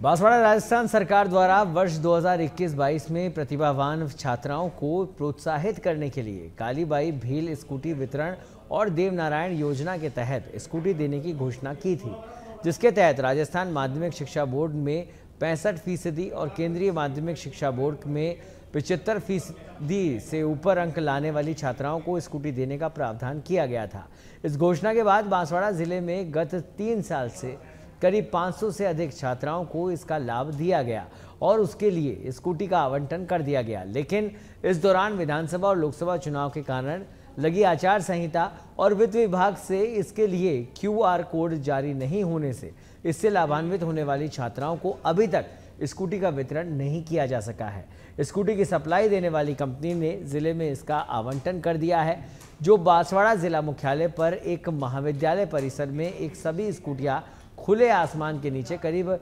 बांसवाड़ा राजस्थान सरकार द्वारा वर्ष 2021-22 में प्रतिभावान छात्राओं को प्रोत्साहित करने के लिए कालीबाई भील स्कूटी वितरण और देवनारायण योजना के तहत स्कूटी देने की घोषणा की थी, जिसके तहत राजस्थान माध्यमिक शिक्षा बोर्ड में 65% और केंद्रीय माध्यमिक शिक्षा बोर्ड में 75% से ऊपर अंक लाने वाली छात्राओं को स्कूटी देने का प्रावधान किया गया था। इस घोषणा के बाद बांसवाड़ा जिले में गत 3 साल से करीब 500 से अधिक छात्राओं को इसका लाभ दिया गया और उसके लिए स्कूटी का आवंटन कर दिया गया। लेकिन इस दौरान विधानसभा और लोकसभा चुनाव के कारण लगी आचार संहिता और वित्त विभाग से इसके लिए QR कोड जारी नहीं होने से इससे लाभान्वित होने वाली छात्राओं को अभी तक स्कूटी का वितरण नहीं किया जा सका है। स्कूटी की सप्लाई देने वाली कंपनी ने जिले में इसका आवंटन कर दिया है, जो बांसवाड़ा जिला मुख्यालय पर एक महाविद्यालय परिसर में एक सभी स्कूटियां खुले आसमान के नीचे करीब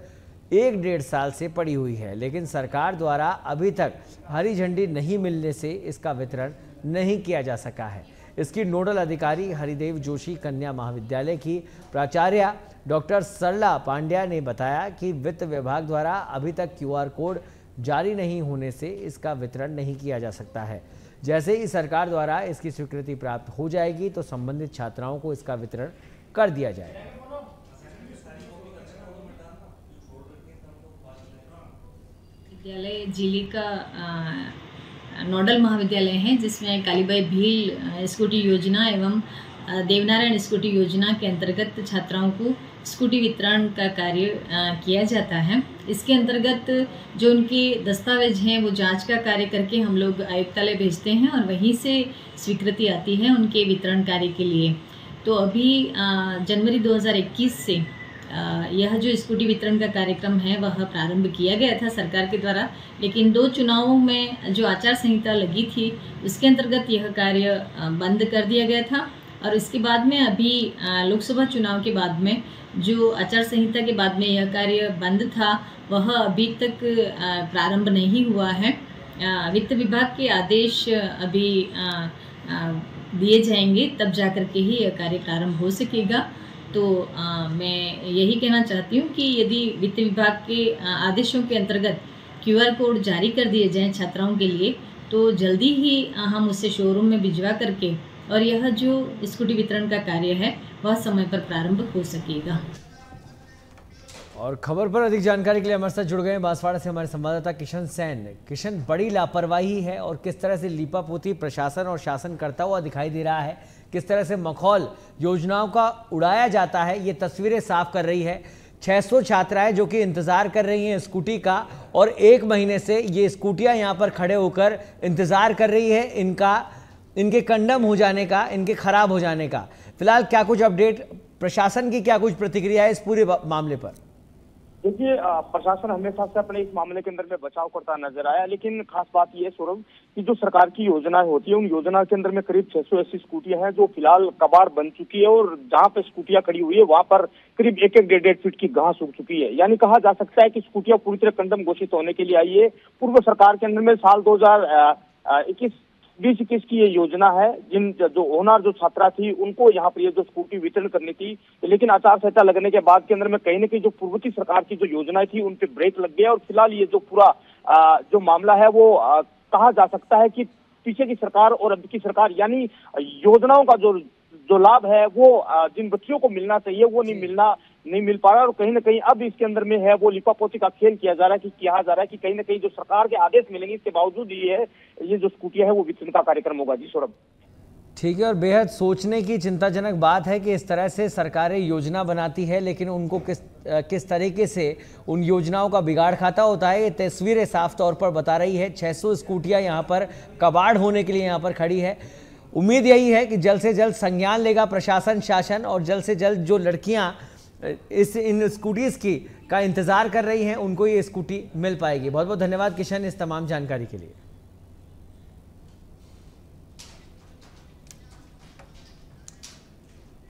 1-1.5 साल से पड़ी हुई है, लेकिन सरकार द्वारा अभी तक हरी झंडी नहीं मिलने से इसका वितरण नहीं किया जा सका है। इसकी नोडल अधिकारी हरिदेव जोशी कन्या महाविद्यालय की प्राचार्य डॉक्टर सरला पांड्या ने बताया कि वित्त विभाग द्वारा अभी तक QR कोड जारी नहीं होने से इसका वितरण नहीं किया जा सकता है। जैसे ही सरकार द्वारा इसकी स्वीकृति प्राप्त हो जाएगी तो संबंधित छात्राओं को इसका वितरण कर दिया जाएगा। विद्यालय जिले का नोडल महाविद्यालय है, जिसमें कालीबाई भील स्कूटी योजना एवं देवनारायण स्कूटी योजना के अंतर्गत छात्राओं को स्कूटी वितरण का कार्य किया जाता है। इसके अंतर्गत जो उनके दस्तावेज हैं वो जांच का कार्य करके हम लोग आयुक्तालय भेजते हैं और वहीं से स्वीकृति आती है उनके वितरण कार्य के लिए। तो अभी जनवरी 2021 से यह जो स्कूटी वितरण का कार्यक्रम है वह प्रारंभ किया गया था सरकार के द्वारा, लेकिन 2 चुनावों में जो आचार संहिता लगी थी उसके अंतर्गत यह कार्य बंद कर दिया गया था। और इसके बाद में अभी लोकसभा चुनाव के बाद में जो आचार संहिता के बाद में यह कार्य बंद था वह अभी तक प्रारंभ नहीं हुआ है। वित्त विभाग के आदेश अभी दिए जाएंगे, तब जाकर के ही यह कार्य प्रारंभ हो सकेगा। तो मैं यही कहना चाहती हूँ कि यदि वित्त विभाग के आदेशों के अंतर्गत QR कोड जारी कर दिए जाएं छात्राओं के लिए, तो जल्दी ही हम उसे शोरूम में भिजवा करके और यह जो स्कूटी वितरण का कार्य है वह समय पर प्रारंभ हो सकेगा। और खबर पर अधिक जानकारी के लिए हमारे साथ जुड़ गए बांसवाड़ा से हमारे संवाददाता किशन सैन। किशन, बड़ी लापरवाही है और किस तरह से लीपापोती प्रशासन और शासन करता हुआ दिखाई दे रहा है, किस तरह से मखौल योजनाओं का उड़ाया जाता है, ये तस्वीरें साफ कर रही है। 600 छात्राएं जो कि इंतजार कर रही हैं स्कूटी का, और 1 महीने से ये स्कूटियां यहाँ पर खड़े होकर इंतजार कर रही है इनके कंडम हो जाने का, इनके खराब हो जाने का। फिलहाल क्या कुछ अपडेट, प्रशासन की क्या कुछ प्रतिक्रिया है इस पूरे मामले पर? देखिए, प्रशासन हमेशा से अपने इस मामले के अंदर में बचाव करता नजर आया, लेकिन खास बात यह सौरभ कि जो सरकार की योजनाएं होती है उन योजना के अंदर में करीब 680 स्कूटियां हैं जो फिलहाल कबाड़ बन चुकी है, और जहां पे स्कूटियां खड़ी हुई है वहां पर करीब 1-1.5 फीट की घास उग चुकी है। यानी कहा जा सकता है कि स्कूटियां पूरी तरह कंडम घोषित होने के लिए आई है। पूर्व सरकार के अंदर में साल 2021 की ये योजना है, जो होनहार जो छात्रा थी उनको यहाँ पर ये जो स्कूटी वितरण करनी थी, लेकिन आचार संहिता लगने के बाद के अंदर में कहीं न कहीं जो पूर्ववर्ती सरकार की जो योजनाएं थी उन पे ब्रेक लग गया, और फिलहाल ये जो पूरा जो मामला है वो कहा जा सकता है कि पीछे की सरकार और अब की सरकार, यानी योजनाओं का जो लाभ है वो जिन बच्चियों को मिलना चाहिए वो नहीं मिल पा रहा, और कहीं ना कहीं अब इसके अंदर में है वो लिपापोती का खेल किया जा रहा है कि कहीं ना कहीं जो सरकार के आदेश मिलेंगे इसके बावजूद ये जो स्कूटियां है वो वितरण का कार्यक्रम होगा। जी सौरभ, ठीक है। और बेहद सोचने की चिंताजनक बात है कि इस तरह से सरकारें योजना बनाती है, लेकिन उनको किस तरीके से उन योजनाओं का बिगाड़ खाता होता है, ये तस्वीरें साफ तौर पर बता रही है। 600 स्कूटियां यहाँ पर कबाड़ होने के लिए यहाँ पर खड़ी है। उम्मीद यही है कि जल्द से जल्द संज्ञान लेगा प्रशासन, शासन, और जल्द से जल्द जो लड़कियां इन स्कूटीज का इंतजार कर रही हैं उनको ये स्कूटी मिल पाएगी। बहुत बहुत धन्यवाद किशन इस तमाम जानकारी के लिए।